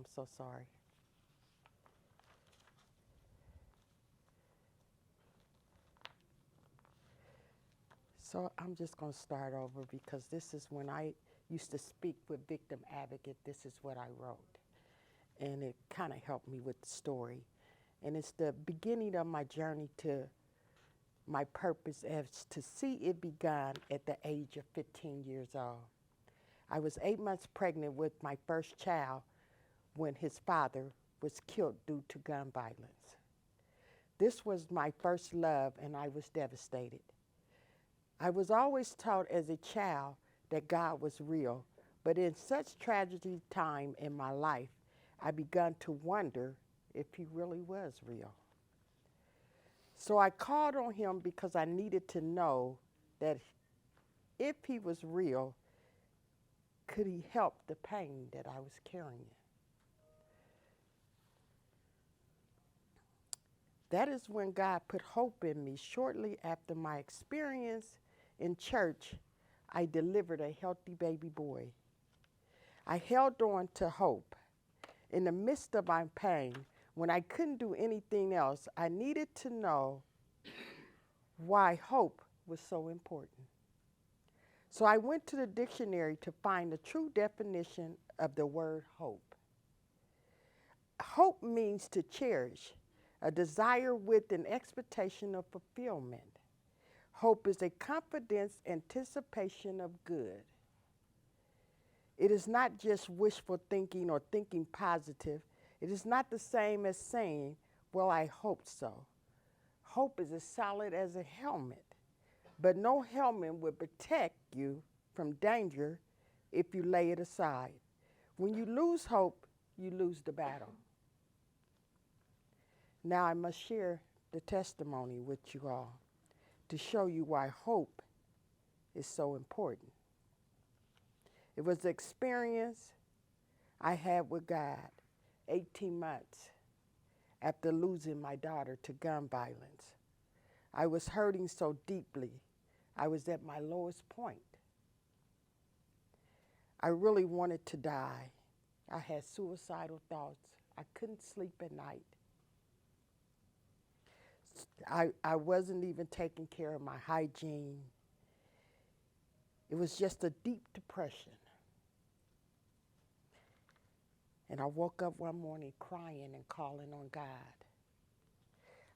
am so sorry. So I'm just going to start over because this is when I used to speak with Victim Advocate. This is what I wrote. And it kind of helped me with the story. And it's the beginning of my journey to my purpose as to see it begun at the age of 15 years old. I was 8 months pregnant with my first child when his father was killed due to gun violence. This was my first love, and I was devastated. I was always taught as a child that God was real, but in such tragedy time in my life, I began to wonder if he really was real. So I called on him because I needed to know that if he was real, could he help the pain that I was carrying? That is when God put hope in me. Shortly after my experience in church, I delivered a healthy baby boy. I held on to hope. In the midst of my pain, when I couldn't do anything else, I needed to know why hope was so important. So I went to the dictionary to find the true definition of the word hope. Hope means to cherish, a desire with an expectation of fulfillment. Hope is a confident anticipation of good. It is not just wishful thinking or thinking positive. It is not the same as saying, well, I hope so. Hope is as solid as a helmet, but no helmet will protect you from danger if you lay it aside. When you lose hope, you lose the battle. Now I must share the testimony with you all to show you why hope is so important. It was the experience I had with God 18 months after losing my daughter to gun violence. I was hurting so deeply. I was at my lowest point. I really wanted to die. I had suicidal thoughts. I couldn't sleep at night. I wasn't even taking care of my hygiene. It was just a deep depression. And I woke up one morning crying and calling on God.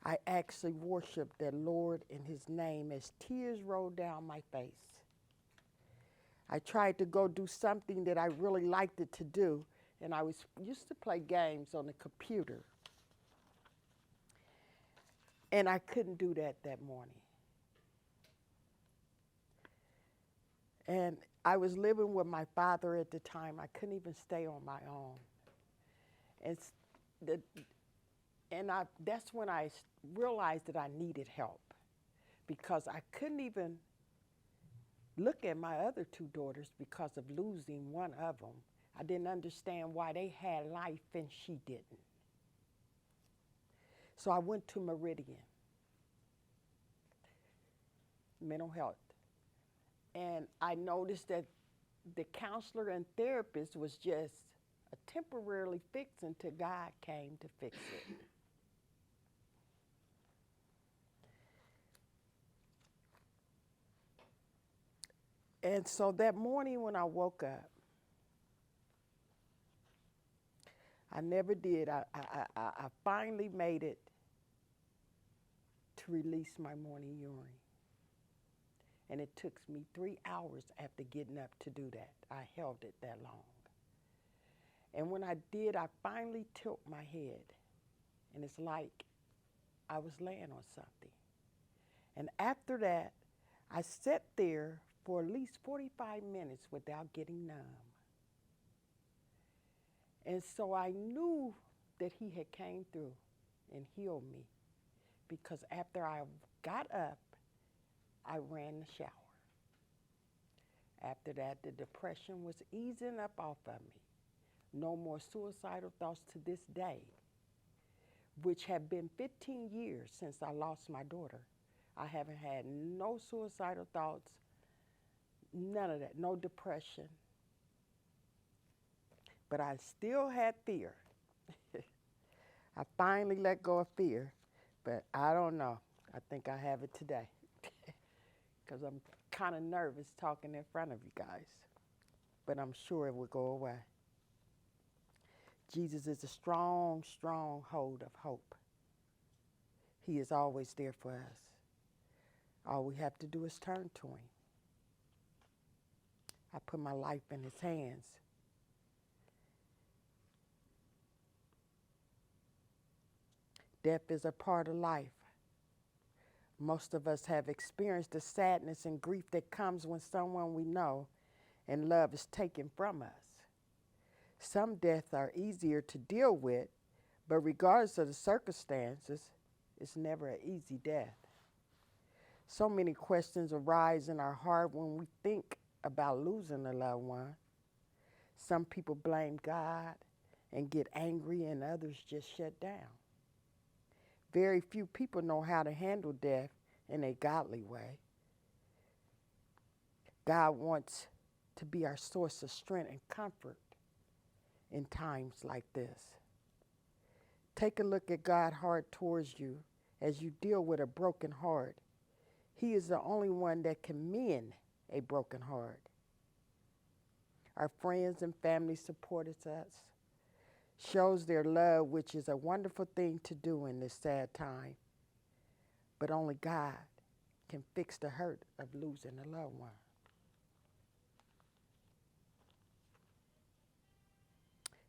I actually worshiped the Lord in his name as tears rolled down my face. I tried to go do something that I really liked it to do, and I used to play games on the computer. And I couldn't do that morning. And I was living with my father at the time. I couldn't even stay on my own. And that's when I realized that I needed help because I couldn't even look at my other two daughters because of losing one of them. I didn't understand why they had life and she didn't. So I went to Meridian Mental Health. And I noticed that the counselor and therapist was just a temporarily fix until God came to fix it. And so that morning when I woke up, I never did. I finally made it to release my morning urine. And it took me 3 hours after getting up to do that. I held it that long. And when I did, I finally tilted my head. And it's like I was laying on something. And after that, I sat there for at least 45 minutes without getting numb. And so I knew that he had came through and healed me because after I got up, I ran the shower. After that, the depression was easing up off of me. No more suicidal thoughts to this day, which have been 15 years since I lost my daughter. I haven't had no suicidal thoughts, none of that, no depression. but I still had fear. I finally let go of fear, but I don't know. I think I have it today because I'm kind of nervous talking in front of you guys, but I'm sure it will go away. Jesus is a strong, strong hold of hope. He is always there for us. All we have to do is turn to him. I put my life in his hands. Death is a part of life. Most of us have experienced the sadness and grief that comes when someone we know and love is taken from us. Some deaths are easier to deal with, but regardless of the circumstances, it's never an easy death. So many questions arise in our heart when we think about losing a loved one. Some people blame God and get angry, and others just shut down. Very few people know how to handle death in a godly way. God wants to be our source of strength and comfort in times like this. Take a look at God's heart towards you as you deal with a broken heart. He is the only one that can mend a broken heart. Our friends and family supported us, shows their love, which is a wonderful thing to do in this sad time. But only God can fix the hurt of losing a loved one.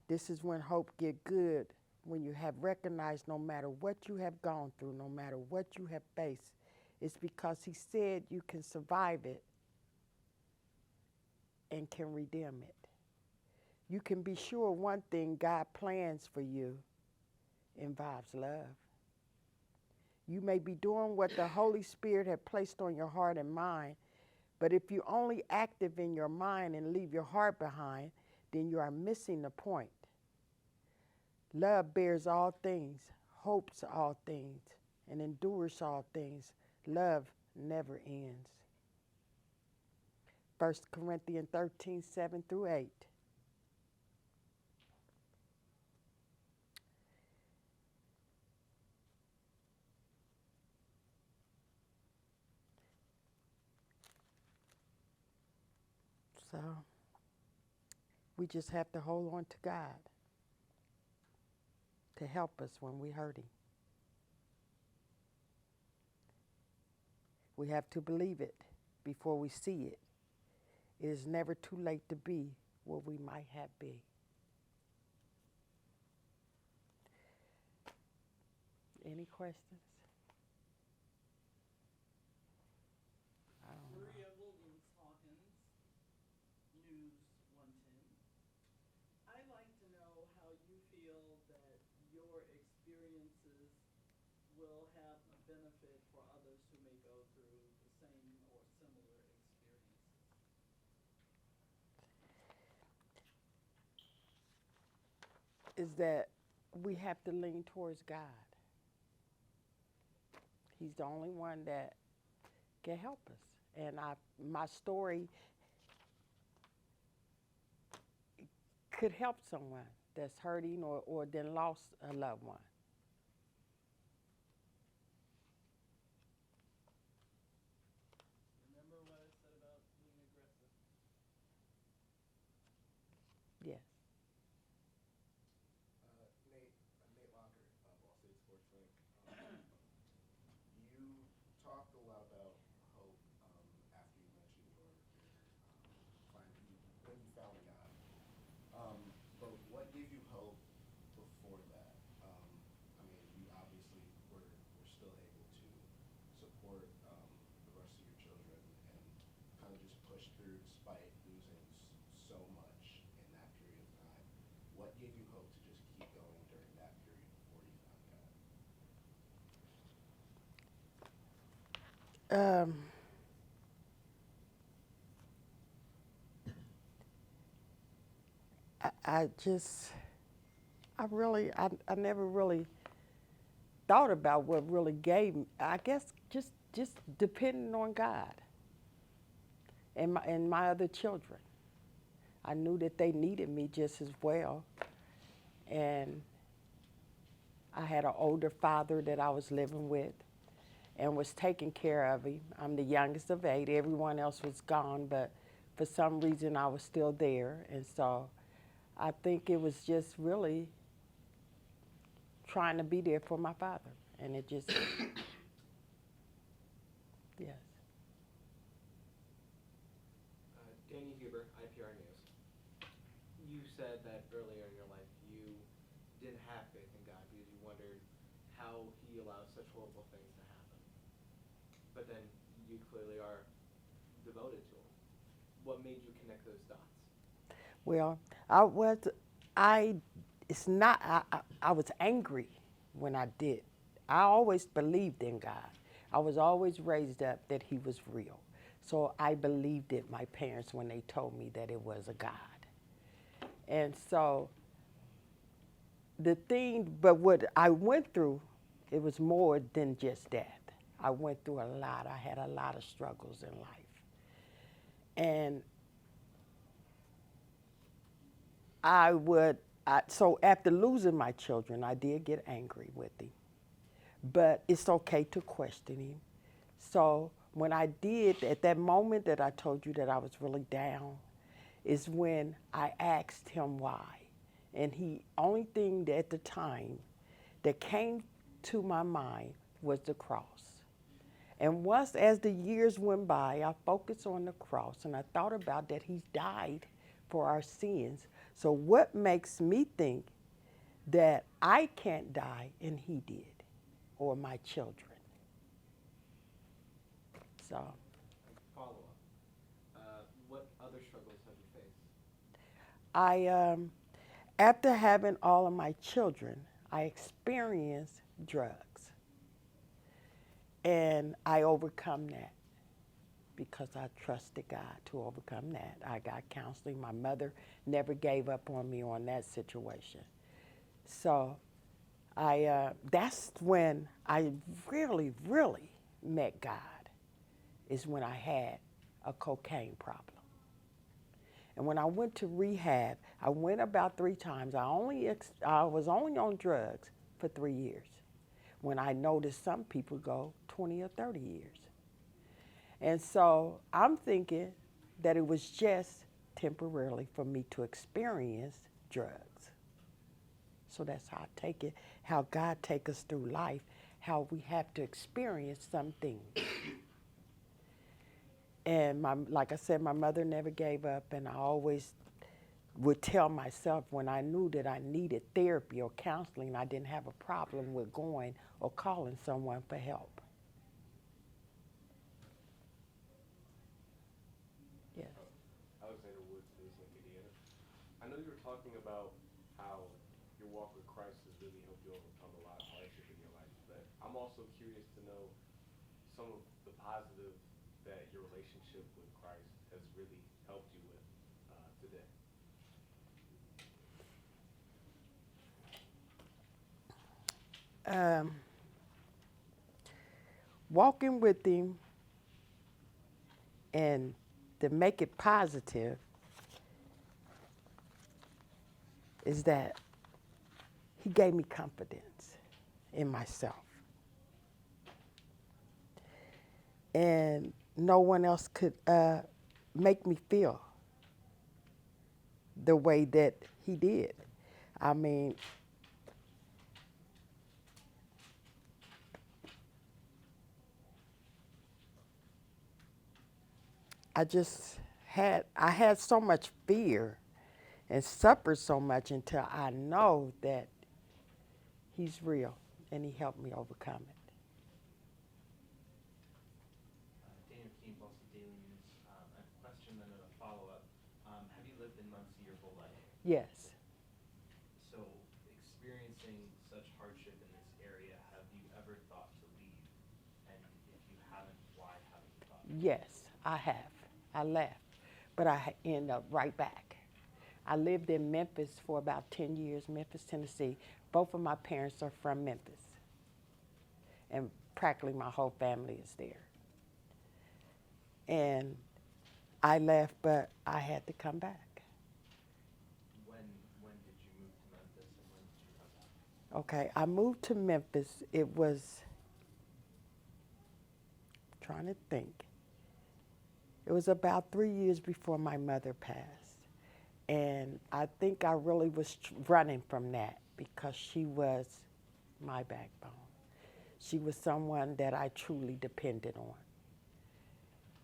This is when hope get good, when you have recognized no matter what you have gone through, no matter what you have faced, it's because he said you can survive it and can redeem it. You can be sure one thing God plans for you involves love. You may be doing what the Holy Spirit had placed on your heart and mind, but if you're only active in your mind and leave your heart behind, then you are missing the point. Love bears all things, hopes all things, and endures all things. Love never ends. 1 Corinthians 13, 7 through 8. So we just have to hold on to God to help us when we're hurting. We have to believe it before we see it. It is never too late to be what we might have been. Any questions? I don't know. Maria Williams Hawkins, News 110. I'd like to know how you feel that your experiences will have a benefit for others who may go through the same or similar experiences. Is that we have to lean towards God. He's the only one that can help us. And my story could help someone that's hurting or then lost a loved one. Remember what I said about being aggressive? Yes. Nate Locker, Ball State Sports Link. You talked a lot about hope after you mentioned your when you found God. But what gave you hope before that? I mean, you obviously were still able to support the rest of your children and kind of just push through despite losing so much in that period of time. What gave you hope to just keep going during that period before you found God? I never really thought about what really gave me. I guess just depending on God and my other children. I knew that they needed me just as well. And I had an older father that I was living with and was taking care of him. I'm the youngest of 8. Everyone else was gone, but for some reason I was still there. And so I think it was just really trying to be there for my father. And it just, yes. Danny Huber, IPR News. You said that earlier in your life you didn't have faith in God because you wondered how He allows such horrible things to happen. But then you clearly are devoted to Him. What made you connect those dots? Well, it's not, I was angry when I did. I always believed in God. I was always raised up that He was real. So I believed it, my parents, when they told me that it was a God. And so but what I went through, it was more than just that. I went through a lot. I had a lot of struggles in life. And so after losing my children, I did get angry with him. But it's okay to question him. So when I did, at that moment that I told you that I was really down, is when I asked him why. And only thing that at the time that came to my mind was the cross. And once, as the years went by, I focused on the cross and I thought about that He died for our sins. So what makes me think that I can't die and He did, or my children? So Follow up. What other struggles have you faced? after having all of my children, I experienced drugs. And I overcome that because I trusted God to overcome that. I got counseling. My mother never gave up on me on that situation. So that's when I really, really met God, is when I had a cocaine problem. And when I went to rehab, I went about 3 times. I was only on drugs for 3 years, when I noticed some people go 20 or 30 years. And so I'm thinking that it was just temporarily for me to experience drugs. So that's how I take it, how God takes us through life, how we have to experience some things. And like I said, my mother never gave up, and I always would tell myself when I knew that I needed therapy or counseling, I didn't have a problem with going or calling someone for help. Yes. Alexander Woods, News Link Indiana. I know you were talking about how your walk with Christ has really helped you overcome a lot of hardship in your life, but I'm also curious to know some of the positive that your relationship with Christ has really helped you with today. Walking with Him, and to make it positive, is that He gave me confidence in myself. And no one else could make me feel the way that He did. I mean, I had so much fear and suffered so much until I know that He's real, and He helped me overcome it. Daniel Keene, Boston Daily News. A question and then a follow-up. Have you lived in Muncie your whole life? Yes. So, experiencing such hardship in this area, have you ever thought to leave? And if you haven't, why haven't you thought? Yes, I have. I left, but I ended up right back. I lived in Memphis for about 10 years, Memphis, Tennessee. Both of my parents are from Memphis, and practically my whole family is there. And I left, but I had to come back. Okay, I moved to Memphis. It was, trying to think, it was about 3 years before my mother passed. And I think I really was running from that because she was my backbone. She was someone that I truly depended on.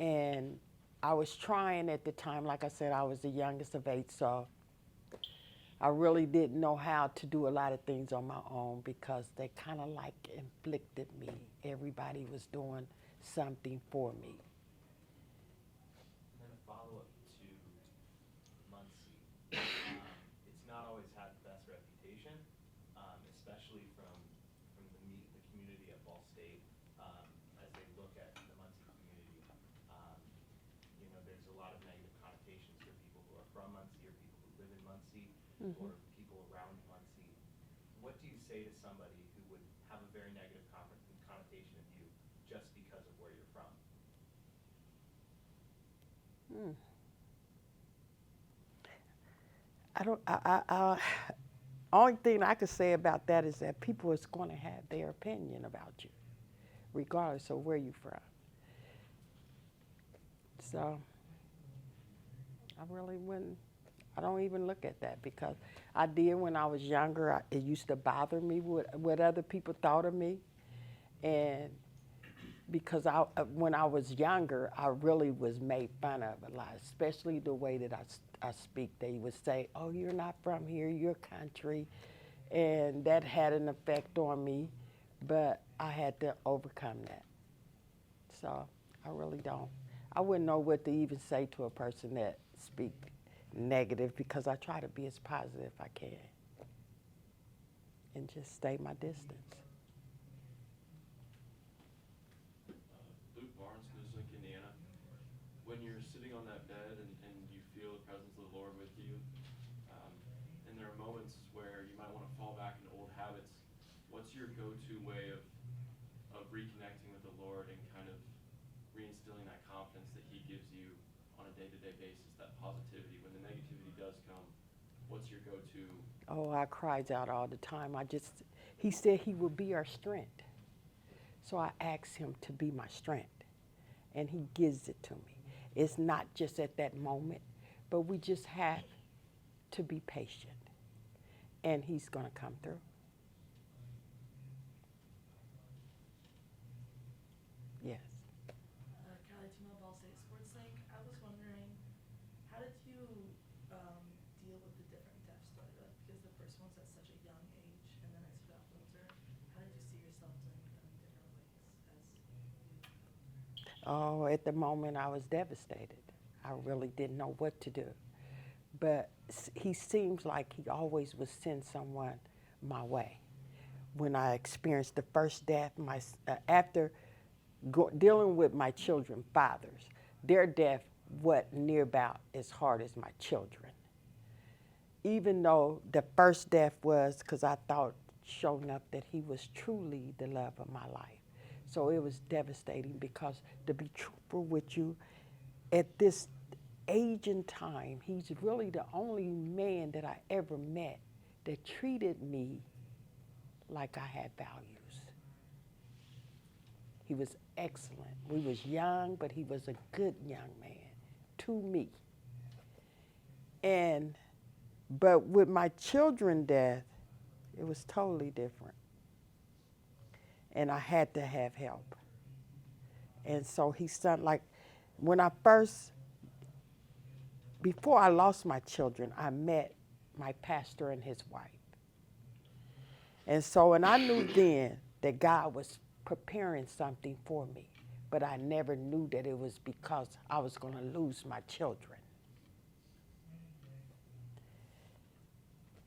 And I was trying at the time, like I said, I was the youngest of 8, so I really didn't know how to do a lot of things on my own because they kind of like inflicted me. Everybody was doing something for me. And then a follow-up to Muncie. It's not always had the best reputation, especially from the community at Ball State, as they look at the Muncie community. You know, there's a lot of negative connotations for people who are from Muncie or people who live in Muncie or people around Muncie. What do you say to somebody who would have a very negative connotation of you just because of where you're from? Only thing I could say about that is that people is going to have their opinion about you, regardless of where you're from. So I really wouldn't, I don't even look at that because I did when I was younger. It used to bother me what other people thought of me. And because when I was younger, I really was made fun of a lot, especially the way that I speak. They would say, oh, you're not from here, you're country. And that had an effect on me, but I had to overcome that. So I really don't. I wouldn't know what to even say to a person that speak negative because I try to be as positive as I can and just stay my distance. Luke Barnes, Newsweek, Indiana. When you're sitting on that bed and you feel the presence of the Lord with you, and there are moments where you might want to fall back into old habits, what's your go-to way of reconnecting with the Lord and kind of reinstilling that confidence that He gives you on a day-to-day basis, that positivity? When the negativity does come, what's your go-to? Oh, I cries out all the time. He said He will be our strength. So I asked Him to be my strength, and He gives it to me. It's not just at that moment, but we just have to be patient, and He's going to come through. Yes. Callie Tuma, Ball State Sports Link. I was wondering, how did you deal with the different deaths? Because the first one's at such a young age, and then as you got older, how did you see yourself doing them in different ways as you? Oh, at the moment I was devastated. I really didn't know what to do. But He seems like He always would send someone my way. When I experienced the first death, after dealing with my children's fathers, their death wasn't near about as hard as my children. Even though the first death was, because I thought sure enough that he was truly the love of my life. So it was devastating because, to be truthful with you, at this age and time, he's really the only man that I ever met that treated me like I had values. He was excellent. We was young, but he was a good young man to me. But with my children's death, it was totally different. And I had to have help. And so he started, like, before I lost my children, I met my pastor and his wife. And I knew then that God was preparing something for me, but I never knew that it was because I was going to lose my children.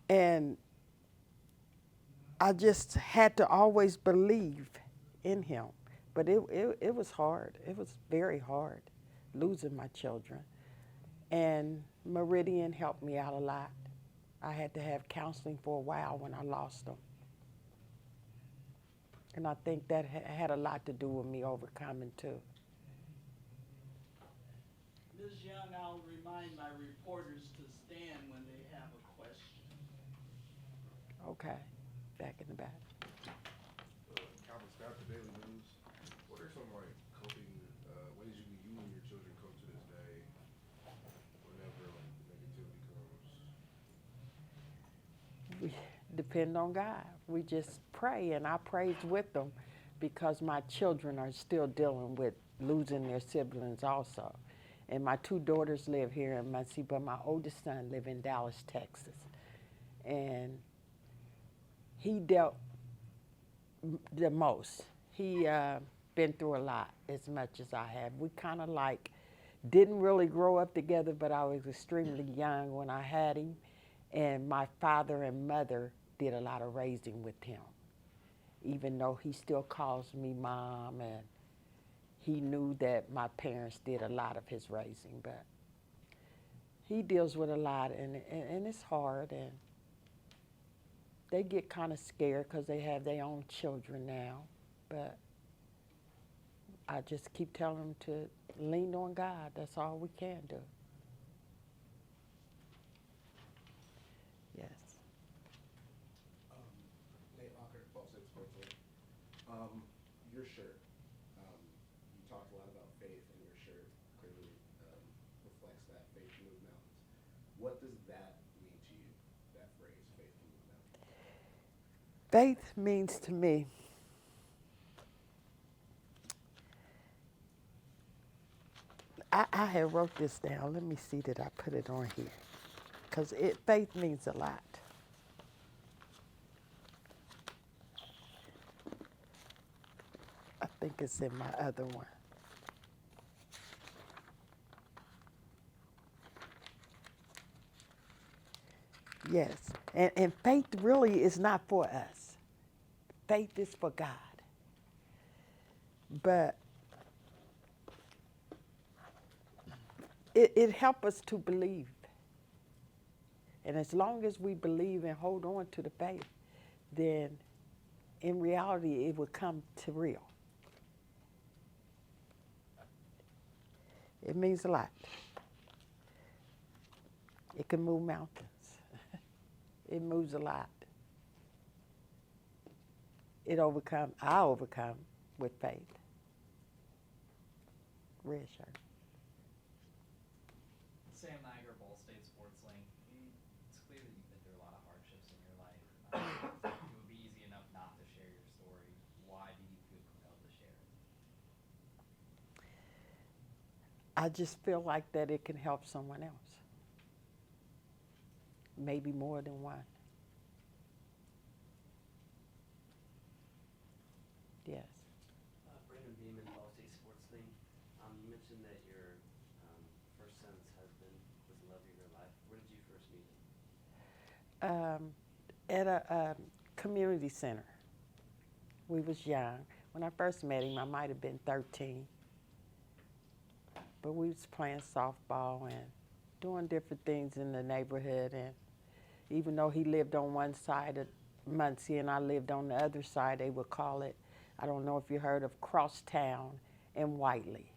And I just had to always believe in him. But it was hard. It was very hard losing my children. And Meridian helped me out a lot. I had to have counseling for a while when I lost them. And I think that had a lot to do with me overcoming too. Ms. Young, I'll remind my reporters to stand when they have a question. Okay. back in the back. Calvin Scott, the Daily News. What are some like coping ways you and your children cope to this day whenever like negativity comes? We depend on God. We just pray, and I praise with them because my children are still dealing with losing their siblings also. And my two daughters live here in Muncie, but my oldest son live in Dallas, Texas. And he dealt the most. He been through a lot as much as I have. We kind of like didn't really grow up together, but I was extremely young when I had him. And my father and mother did a lot of raising with him, even though he still calls me mom, and he knew that my parents did a lot of his raising. But he deals with a lot, and it's hard, and they get kind of scared because they have their own children now. But I just keep telling them to lean on God. That's all we can do. Yes. Nate Locker, Ball State Sports League. Your shirt. You talked a lot about faith, and your shirt clearly reflects that. Faith can move mountains. What does that mean to you? That phrase, faith can move mountains. Faith means to me I had wrote this down. Let me see that I put it on here. Because faith means a lot. I think it's in my other one. Yes. And faith really is not for us. Faith is for God. But it helps us to believe. And as long as we believe and hold on to the faith, then in reality it will come to real. It means a lot. It can move mountains. It moves a lot. I overcome with faith. Reassure. Sam Niger, Ball State Sports Link. It's clear that you've been through a lot of hardships in your life. It would be easy enough not to share your story. Why do you feel compelled to share it? I just feel like that it can help someone else. Maybe more than one. Yes. Brandon Beeman, Ball State Sports Link. You mentioned that your first son's husband was the love of your life. Where did you first meet him? At a community center. We was young. When I first met him, I might have been 13. But we was playing softball and doing different things in the neighborhood. And even though he lived on one side of Muncie and I lived on the other side, they would call it, I don't know if you heard of Crosstown and Whiteley.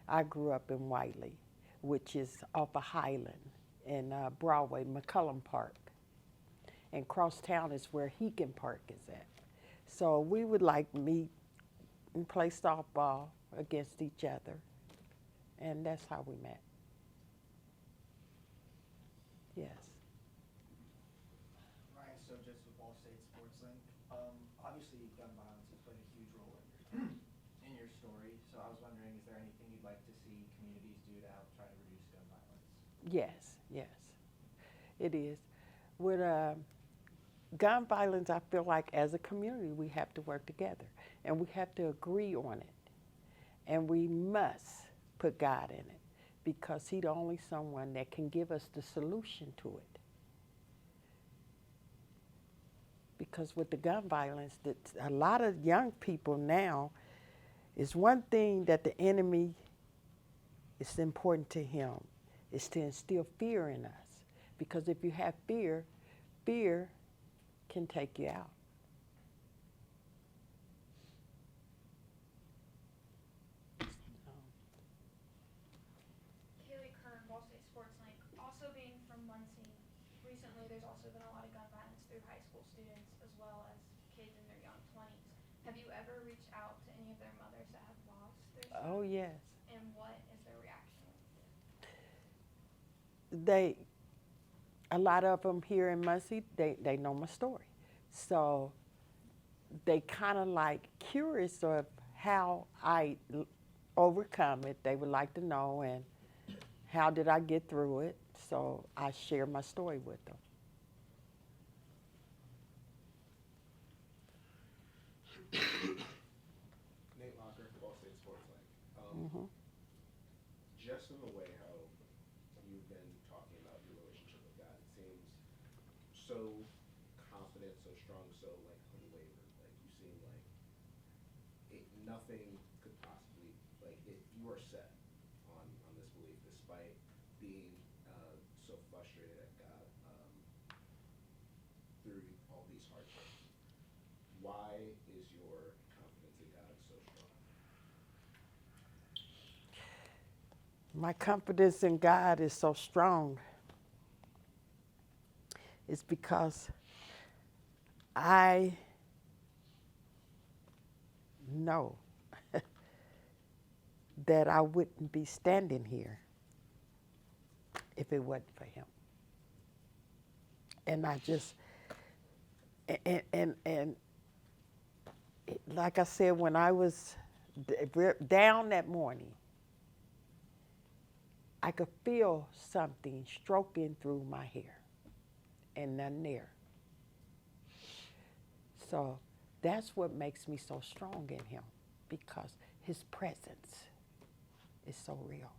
I grew up in Whiteley, which is off of Highland and Broadway, McCullum Park. And Crosstown is where Hegan Park is at. So we would like meet and play softball against each other. And that's how we met. Yes. Ryan Sojus with Ball State Sports Link. Obviously, gun violence has played a huge role in your story. So I was wondering, is there anything you'd like to see communities do to help try to reduce gun violence? Yes, it is. With gun violence, I feel like as a community, we have to work together. And we have to agree on it. And we must put God in it, because He's the only someone that can give us the solution to it. Because with the gun violence, a lot of young people now, is one thing that the enemy is important to him, is to instill fear in us. Because if you have fear, fear can take you out. Kaylee Kern, Ball State Sports Link. Also being from Muncie, recently there's also been a lot of gun violence through high school students as well as Have you ever reached out to any of their mothers that have lost their sons? Oh, yes. And what is their reaction? A lot of them here in Muncie, they know my story. So they kind of like curious of how I overcome it. They would like to know, and how did I get through it? So I share my story with them. Nate Locker, Ball State Sports Link. Mhm. Just in the way how you've been talking about your relationship with God, it seems so confident, so strong, so like unwavered. Like you seem like nothing could possibly you are set on this belief despite being so frustrated at God through all these hardships. Why is your confidence in God so strong? My confidence in God is so strong. It's because I know that I wouldn't be standing here if it wasn't for him. And I just, and like I said, when I was down that morning, I could feel something stroking through my hair and nothing there. So that's what makes me so strong in him, because his presence is so real.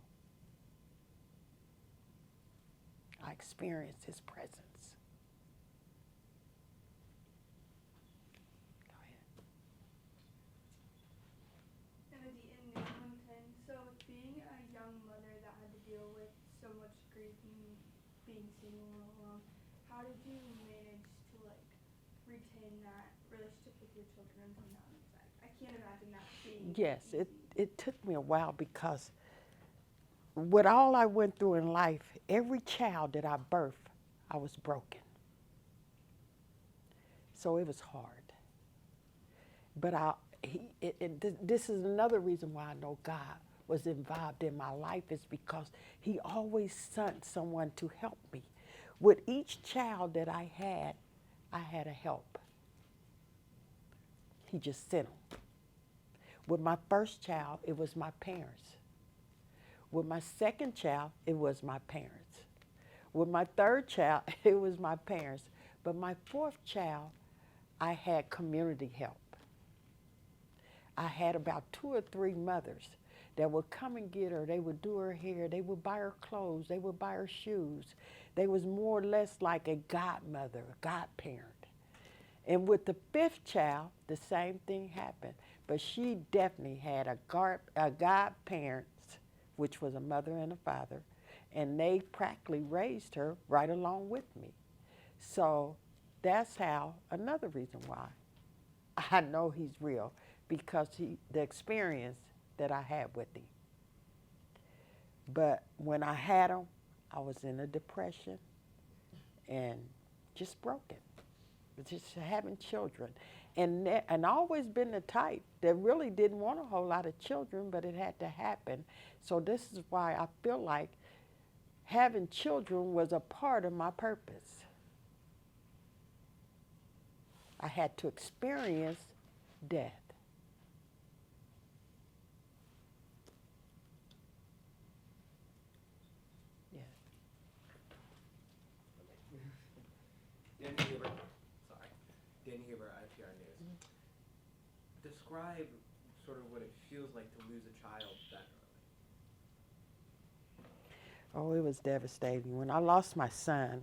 I experience his presence. Go ahead. Emily in Newington. So being a young mother that had to deal with so much grief and being single and alone, how did you manage to like retain that relationship with your children until now? I can't imagine that being Yes, easy. it took me a while, because with all I went through in life, every child that I birthed, I was broken. So it was hard. But this is another reason why I know God was involved in my life, is because he always sent someone to help me. With each child that I had a help. He just sent them. With my first child, it was my parents. With my second child, it was my parents. With my third child, it was my parents. But my fourth child, I had community help. I had about 2 or 3 mothers that would come and get her. They would do her hair. They would buy her clothes. They would buy her shoes. They was more or less like a godmother, a godparent. And with the 5th child, the same thing happened. But she definitely had a godparent, which was a mother and a father, and they practically raised her right along with me. So that's how, another reason why I know he's real, because the experience that I had with him. But when I had him, I was in a depression and just broken, just having children. And always been the type that really didn't want a whole lot of children, but it had to happen. So this is why I feel like having children was a part of my purpose. I had to experience death. Yes. Danny Huber, Danny Huber, IPR News. Describe sort of what it feels like to lose a child that early. Oh, it was devastating. When I lost my son,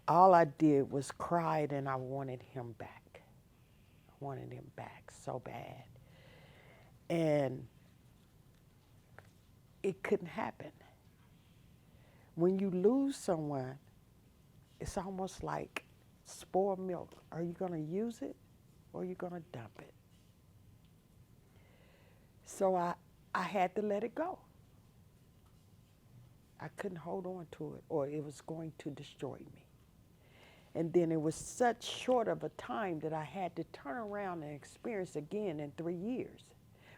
all I did was cried, and I wanted him back. I wanted him back so bad. And it couldn't happen. When you lose someone, it's almost like spoiled milk. Are you going to use it, or are you going to dump it? So I had to let it go. I couldn't hold on to it, or it was going to destroy me. And then it was such short of a time that I had to turn around and experience again in 3 years,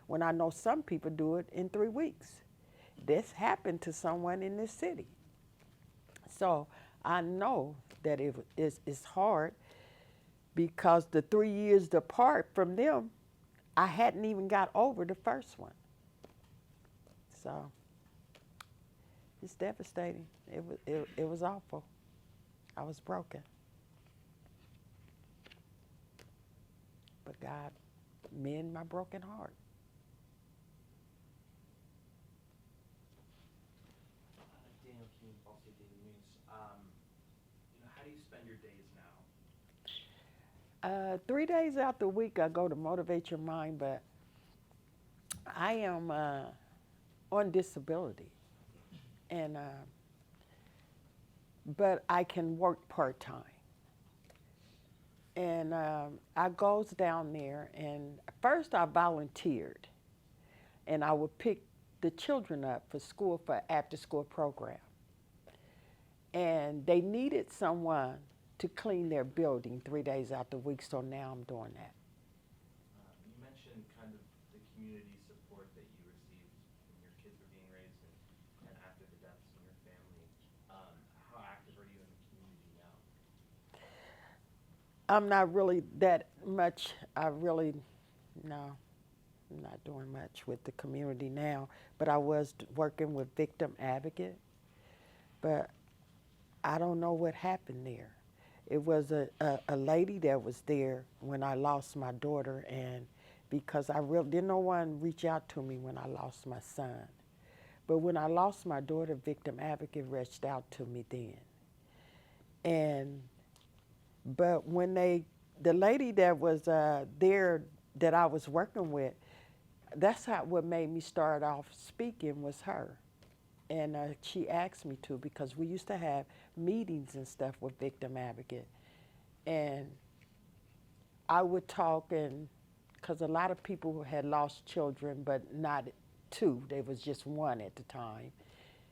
when I know some people do it in 3 weeks. This happened to someone in this city. So I know that it's hard, because the 3 years apart from them, I hadn't even got over the first one. So it's devastating. It was awful. I was broken. But God mended my broken heart. Daniel Keene, Ball State Daily News. How do you spend your days now? 3 days out the week, I go to Motivate Your Mind, but I am on disability, and but I can work part-time. And I goes down there, and first I volunteered, and I would pick the children up for school, for after-school program. And they needed someone to clean their building 3 days out the week, so now I'm doing that. You mentioned kind of the community support that you received when your kids were being raised and after the deaths in your family. How active are you in the community now? I'm not really that much. No, I'm not doing much with the community now, but I was working with Victim Advocate, but I don't know what happened there. It was a lady that was there when I lost my daughter, and because didn't no one reach out to me when I lost my son. But when I lost my daughter, Victim Advocate reached out to me then. But when the lady that was there that I was working with, that's what made me start off speaking was her. And she asked me to, because we used to have meetings and stuff with Victim Advocate. And I would talk, and because a lot of people had lost children, but not two, there was just one at the time.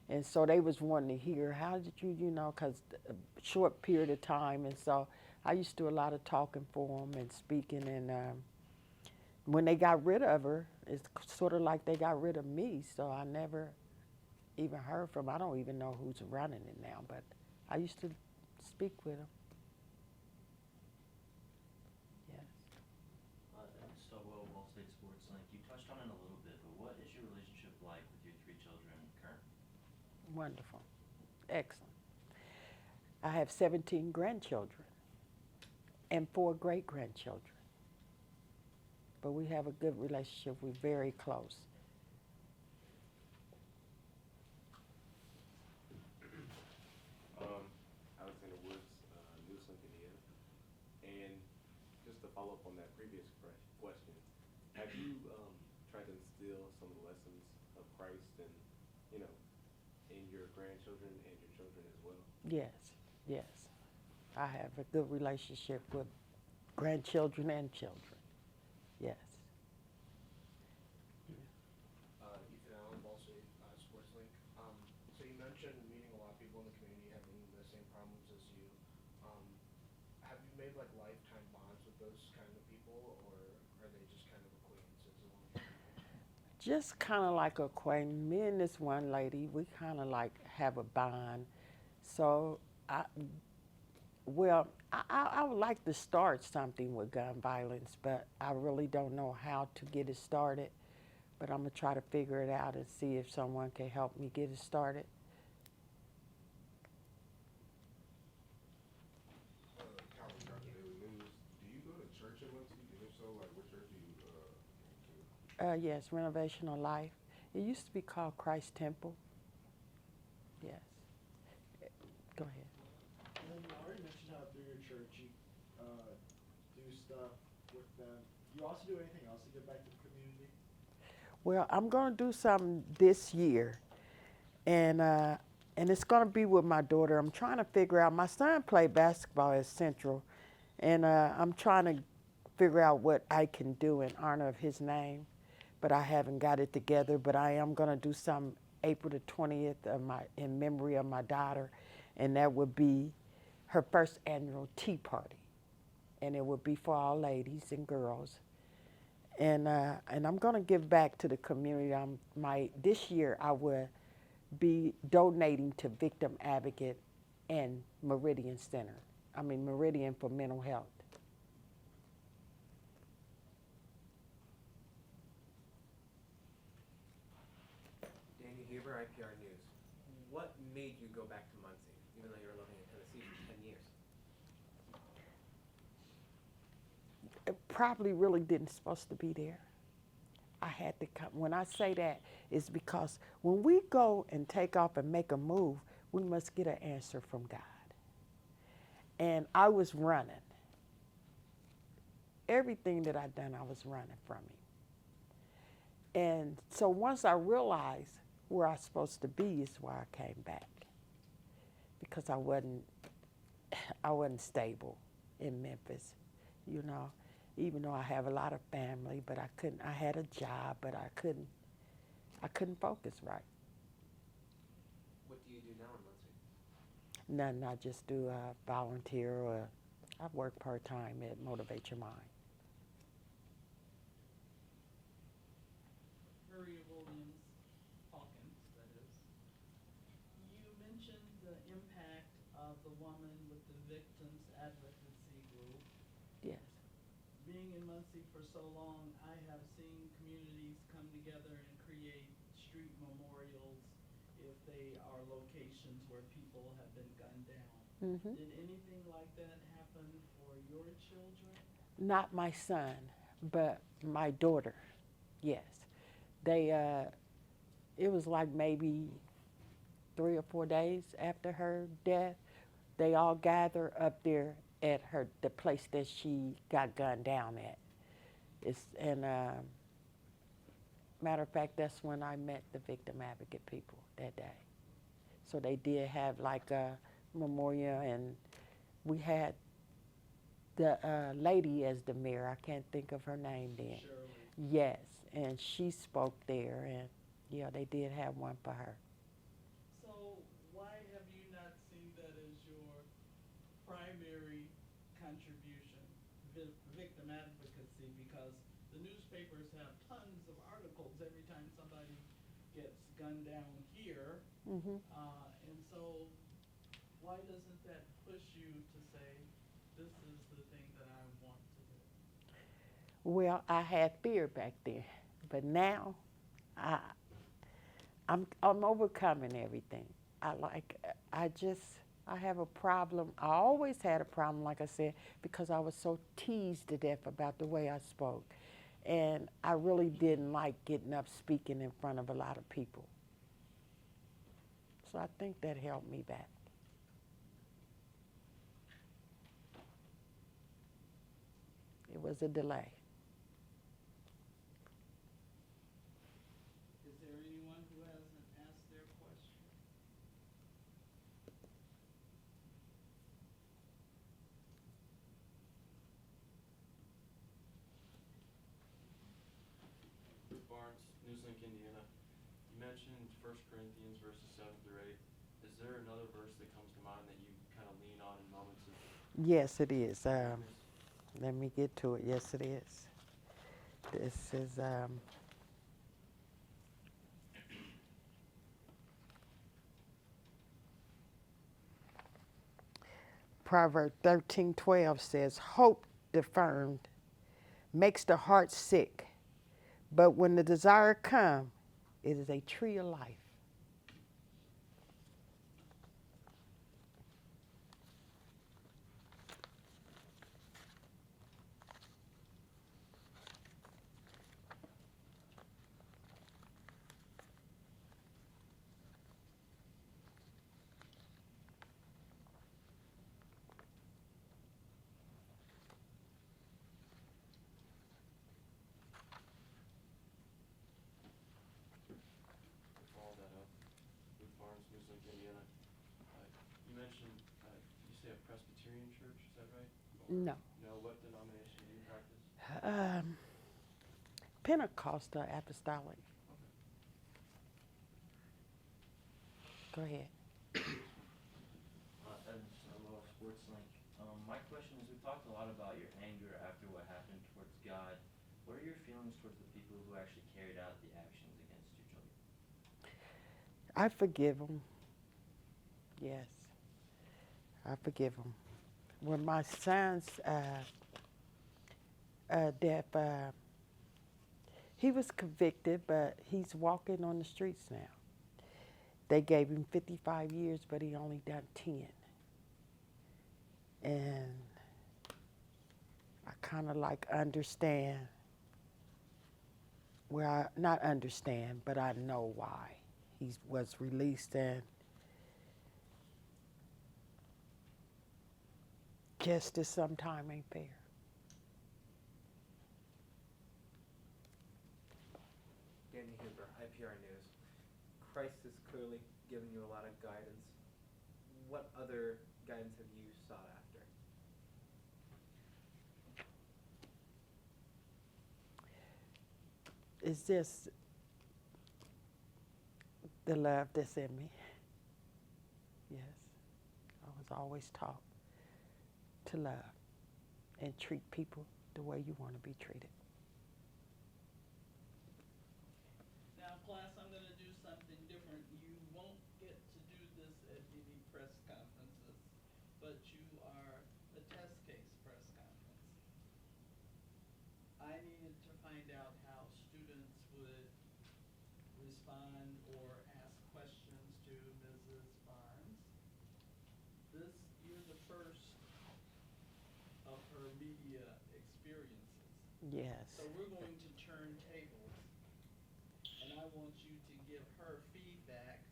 And so they was wanting to hear, how did you because a short period of time. And so I used to do a lot of talking for them and speaking. And when they got rid of her, it's sort of like they got rid of me. So I never even heard from, I don't even know who's running it now, but I used to speak with them. Yes. Stowell, Ball State Sports Link. You touched on it a little bit, but what is your relationship like with your 3 children currently? Wonderful. Excellent. I have 17 grandchildren and 4 great-grandchildren. But we have a good relationship. We're very close. Alexander Woods, Newsome, Indiana. And just to follow up on that previous question, have you tried to instill some of the lessons of Christ and, in your grandchildren and your children as well? Yes, yes. I have a good relationship with grandchildren and children. Yes. Ethan Allen, Ball State Sports Link. So you mentioned meeting a lot of people in the community having the same problems as you. Have you made like lifetime bonds with those kind of people, or are they just kind of acquaintances along the way? Just kind of like acquaintance. Me and this one lady, we kind of like have a bond. So I would like to start something with gun violence, but I really don't know how to get it started. But I'm going to try to figure it out and see if someone can help me get it started. Calvin Johnson, Daily News. Do you go to church in Muncie? And if so, like, what church do you go to? Yes, Renovation of Life. It used to be called Christ Temple. Yes. Go ahead. And you already mentioned how through your church you do stuff with them. Do you also do anything else to give back to the community? Well, I'm going to do something this year, and it's going to be with my daughter. I'm trying to figure out, my son played basketball at Central, and I'm trying to figure out what I can do in honor of his name, but I haven't got it together. But I am going to do some April the 20th in memory of my daughter, and that would be her first annual tea party, and it would be for all ladies and girls. And I'm going to give back to the community. This year I will be donating to Victim Advocate and Meridian Center. Meridian for Mental Health. Danny Huber, IPR News. What made you go back to Muncie, even though you were living in Tennessee for 10 years? It probably really didn't supposed to be there. I had to come. When I say that, it's because when we go and take off and make a move, we must get an answer from God. And I was running. Everything that I'd done, I was running from him. And so once I realized where I was supposed to be is why I came back. Because I wasn't stable in Memphis, you know. Even though I have a lot of family, but I had a job, but I couldn't focus right. What do you do now in Muncie? Nothing, I just do volunteer, or I work part-time at Motivate Your Mind. Maria Williams Hawkins, that is. You mentioned the impact of the woman with the Victims Advocacy Group. Yes. Being in Muncie for so long, I have seen communities come together and create street memorials if they are locations where people have been gunned down. Mm-hmm. Did anything like that happen for your children? Not my son, but my daughter, yes. It was like maybe 3 or 4 days after her death, they all gathered up there at the place that she got gunned down at. Matter of fact, that's when I met the Victim Advocate people that day. So they did have like a memorial, and we had the lady as the mayor. I can't think of her name then. Shirley. Yes, and she spoke there, and yeah, they did have one for her. So why have you not seen that as your primary contribution, victim advocacy? Because the newspapers have tons of articles every time somebody gets gunned down here. Mm-hmm. And so why doesn't that push you to say, this is the thing that I want to do? Well, I had fear back then, but now I'm overcoming everything. I have a problem. I always had a problem, like I said, because I was so teased to death about the way I spoke. And I really didn't like getting up speaking in front of a lot of people. So I think that helped me back. It was a delay. Is there anyone who hasn't asked their question? Ruth Barnes, Newslink, Indiana. You mentioned 1 Corinthians verses 7 through 8. Is there another verse that comes to mind that you kind of lean on in moments of? Yes, it is. Let me get to it. Yes, it is. This is Proverbs 13:12 says, "Hope deferred makes the heart sick, but when the desire comes, it is a tree of life." Follow that up. Ruth Barnes, Newslink, Indiana. You mentioned, you say a Presbyterian church, is that right? No. No, what denomination do you practice? Pentecostal Apostolic. Okay. Go ahead. I'm a sports talked a lot about your anger after what happened towards God. What are your feelings towards the people who actually carried out the actions against your children? I forgive them. Yes, I forgive them. When my son's death, he was convicted, but he's walking on the streets now. They gave him 55 years, but he only done 10. And I kind of like understand not understand, but I know why he was released, and justice sometime ain't fair. Danny Huber, IPR News. Christ has clearly given you a lot of guidance. What other guidance have you sought after? It's just the love that's in me. Yes, I was always taught to love and treat people the way you want to be treated. Now, class, I'm going to do something different. You won't get to do this at any press conferences, but you are a test case press conference. I needed to find out how students would respond or ask questions to Mrs. Barnes. You're the first of her media experiences. Yes. So we're going to turn tables, and I want you to give her feedback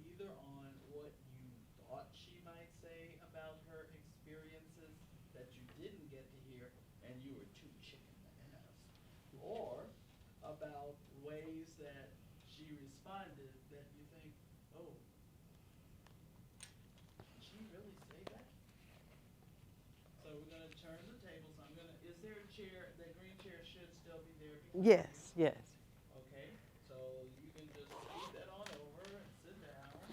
either on what you thought she might say about her experiences that you didn't get to hear and you were too chicken to ask, or about ways that she responded that you think, oh, did she really say that? So we're going to turn the tables. Is there a chair? That green chair should still be there. Yes, yes. Okay, so you can just scoot that on over and sit down.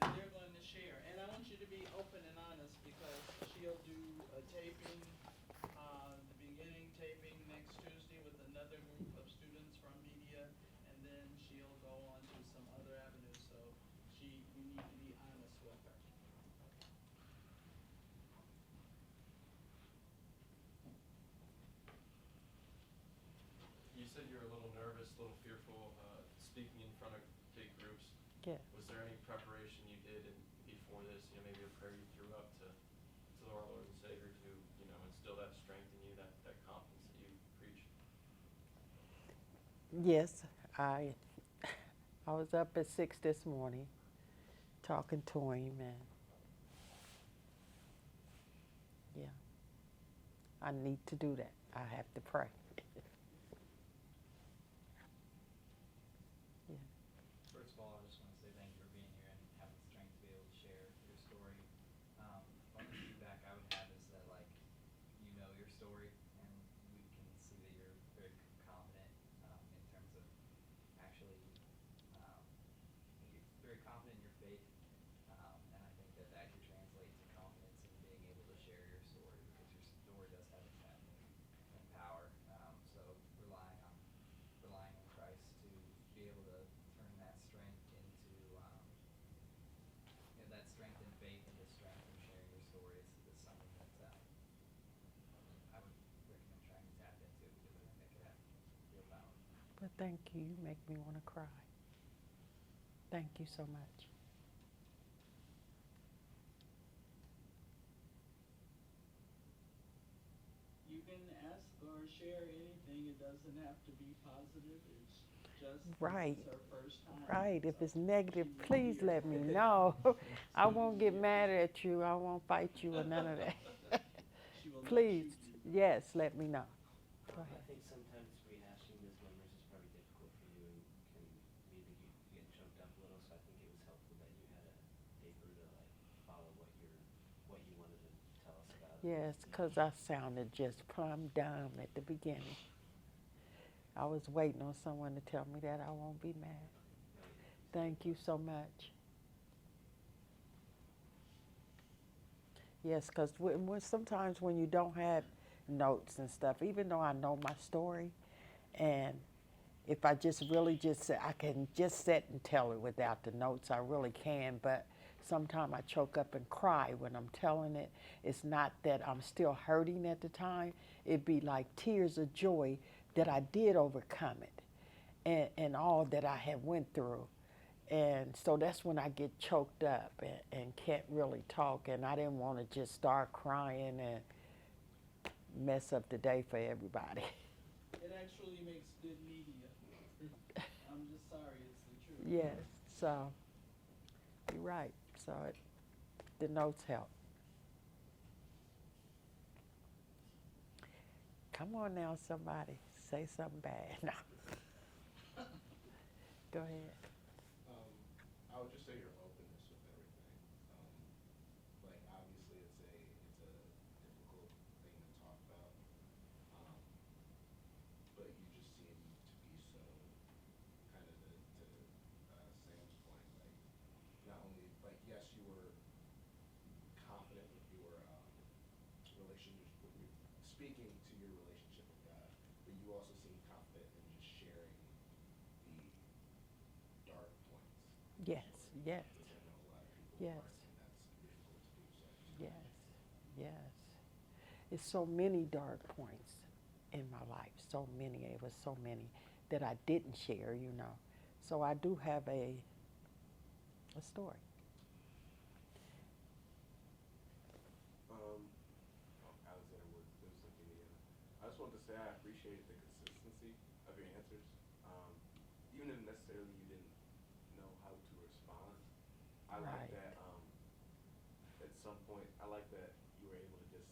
And they're going to share. And I want you to be open and honest, because she'll do a taping, the beginning taping next Tuesday with another group of students from media, and then she'll go on to some other avenues. So we need to be honest with her. You said you were a little nervous, a little fearful, speaking in front of big groups. Yeah. Was there any preparation you did before this? Maybe a prayer you threw up to our Lord and Savior to, instill that strength in you, that confidence that you preach? Yes, I was up at 6 this morning talking to him, and yeah, I need to do that. I have to pray. Yeah. First of all, I just want to say thank you for being here and having the strength to be able to share your story. One feedback I would have is that, like, you know your story, and we can see that you're very confident in terms of actually, you're very confident in your faith, and I think that could translate to confidence in being able to share your story, because your story does have impact and power. So relying on Christ to be able to turn that strength into that strength and faith into strength and sharing your story is something that I would recommend trying to tap into, because I think that could have real power. But thank you. You make me want to cry. Thank you so much. You can ask or share anything. It doesn't have to be positive. It's just Right. This is her first time. Right. If so it's negative, she will please hear. let me know. I won't get mad at you. I won't fight you or none of that. She will not Please, shoot you. yes, let me know. Go I ahead. think sometimes rehashing those numbers is probably difficult for you, and can maybe you get choked up a little. So I think it was helpful that you had a paper to follow what you wanted to tell us about it. Yes, because I sounded just plumb dumb at the beginning. I was waiting on someone to tell me that. I won't be mad. Thank you so much. Yes, because sometimes when you don't have notes and stuff, even though I know my story, and if I just really just I can just sit and tell it without the notes, I really can. But sometimes I choke up and cry when I'm telling it. It's not that I'm still hurting at the time. It'd be like tears of joy that I did overcome it, and all that I had went through. And so that's when I get choked up and can't really talk. And I didn't want to just start crying and mess up the day for everybody. It actually makes good media. I'm just sorry, it's the truth. Yes, so you're right. So the notes help. Come on now, somebody. Say something bad. No. Go ahead. I would just say your openness with everything. Like obviously it's a difficult thing to talk about, but you just seem to be so kind of to Sam's point. Like not only like yes you were confident with your relationship, speaking to your relationship with God, but you also seem confident in just sharing the dark points. Yes, yes. Which I know a lot of people Yes. aren't, and that's difficult to do. So Yes, yes. It's so many dark points in my life. So many. It was so many that I didn't share, you know. So I do have a story. Alexander Woods, Indiana. I just wanted to say I appreciated the consistency of your answers. Even if necessarily you didn't know how to respond, I like Right. that at some point, I like that you were able to just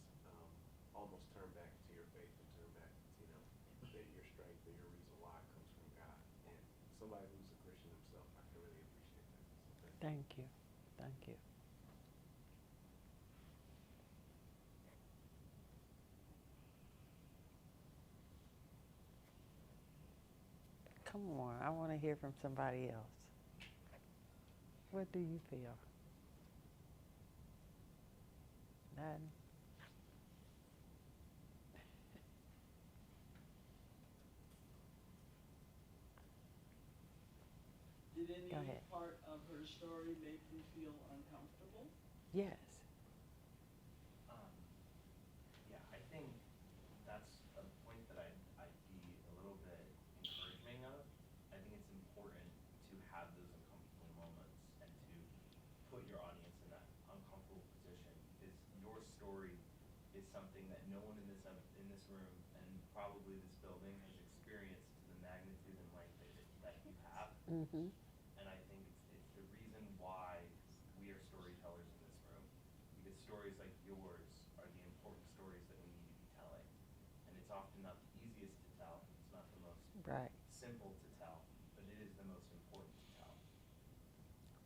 almost turn back to your faith and turn back to, that your strength and your reason why comes from God. And somebody who's a Christian himself, I can really appreciate that. So thank you. Thank you. Thank you. Come on, I want to hear from somebody else. What do you feel? Nothing? Did Go any ahead. part of her story make you feel uncomfortable? Yes. Yeah, I think that's a point that I'd be a little bit encouraging of. I think it's important to have those uncomfortable moments and to put your audience in that uncomfortable position, because your story is something that no one in this room and probably this building has experienced to the magnitude and length that you have. Mm-hmm. And I think it's the reason why we are storytellers in this room, because stories like yours are the important stories that we need to be telling. And it's often not the easiest to tell, it's not the most Right. simple to tell, but it is the most important to tell.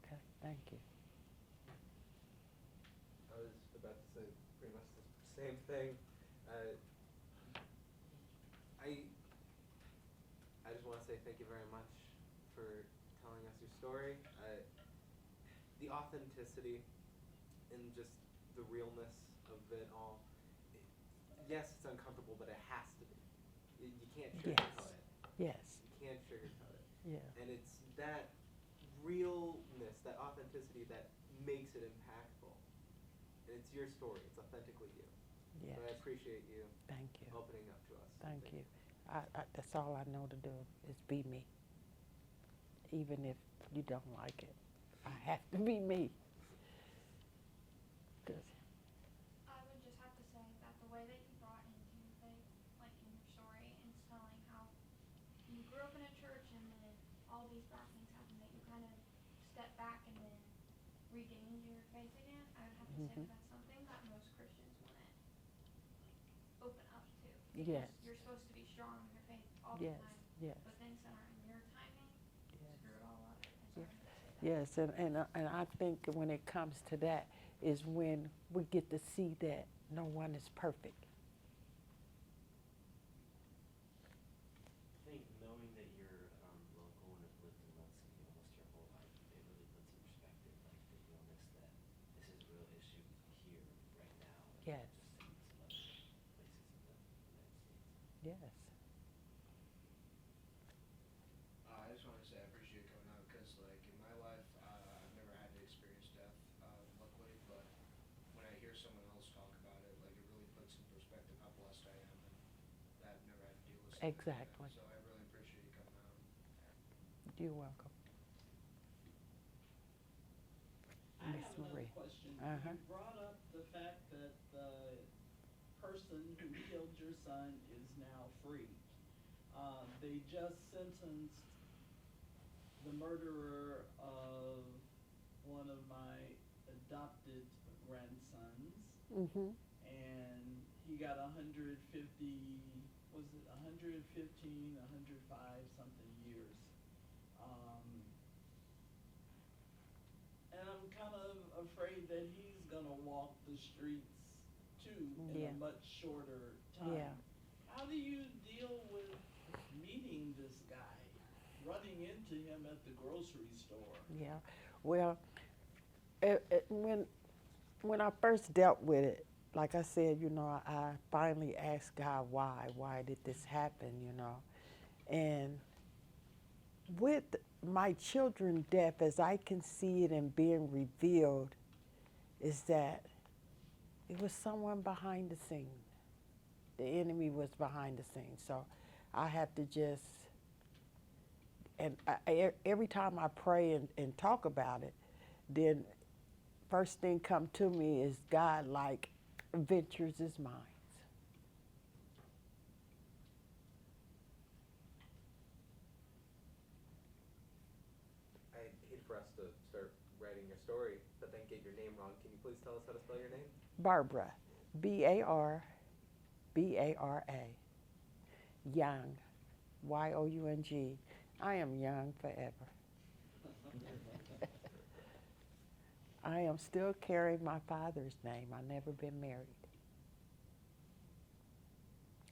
Okay, thank you. I was about to say pretty much the same thing. I just want to say thank you very much for telling us your story. The authenticity and just the realness of it all. Yes, it's uncomfortable, but it has to be. You can't sugarcoat it. Yes. You can't sugarcoat it. Yeah. And it's that realness, that authenticity that makes it impactful. And it's your story. It's authentically you. Yes. So I appreciate you Thank you. opening up to us. Thank you. That's all I know to do is be me. Even if you don't like it, I have to be me. 'Cause I would just have to say that the way that you brought into your faith, like in your story, and telling how you grew up in a church and then all these bad things happened, that you kind of stepped back and then regained your faith again, I would have to say Mhm. that's something that most Christians wouldn't open up to. Yes. Because you're supposed to be strong in your faith all Yes, the time. yes. But things that aren't in your timing screw it all up. Yeah. Yes, and I think when it comes to that is when we get to see that no one is perfect. I think knowing that you're local and have lived in Muncie almost your whole life, it really puts in perspective like the realness that this is a real issue here right Yes. I just want to say I appreciate you coming out because, like, in my life, I've never had to experience death, luckily. But when I hear someone else talk about it, like, it really puts in perspective how blessed I am and that I've never had to deal with something like that. Exactly. So I really appreciate you coming out. You're welcome. I Miss have another Marie. question. Uh-huh. You brought up the fact that the person who killed your son is now free. They just sentenced the murderer of one of my adopted grandsons, Mm-hmm. and he got 150, was it 115, 105 something years. And I'm kind of afraid that he's gonna walk the streets too in Yeah. a much shorter time. Yeah. How do you deal with meeting this guy, running into him at the grocery store? Yeah. Well, when I first dealt with it, like I said, I finally asked God why. Why did this happen, And with my children's death, as I can see it and being revealed, is that it was someone behind the scene. The enemy was behind the scenes. So I have to just, and every time I pray and talk about it, then first thing come to me is God like ventures his minds. I hate for us to start writing your story, but then get your name wrong. Can you please tell us how to spell your name? Barbara, Barbara. Young, Young. I am young forever. I am still carrying my father's name. I've never been married.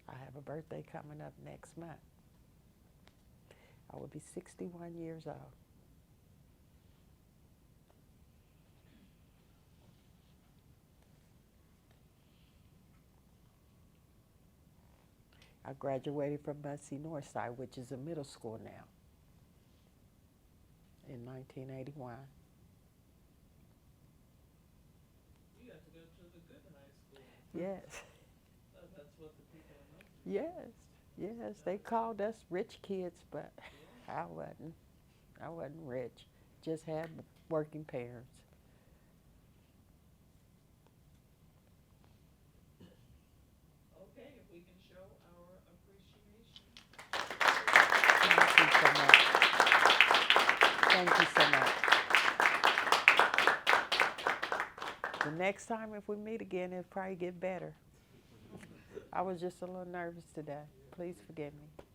I have a birthday coming up next month. I will be 61 years old. I graduated from Muncie Northside, which is a middle school now, in 1981. You got to go to the good high school. Yes. That's what the people know. Yes, they called us rich kids, but I wasn't rich. Just had working parents. Okay, if we can show our appreciation. Thank you so much. The next time if we meet again, it'll probably get better. I was just a little nervous today. Please forgive me.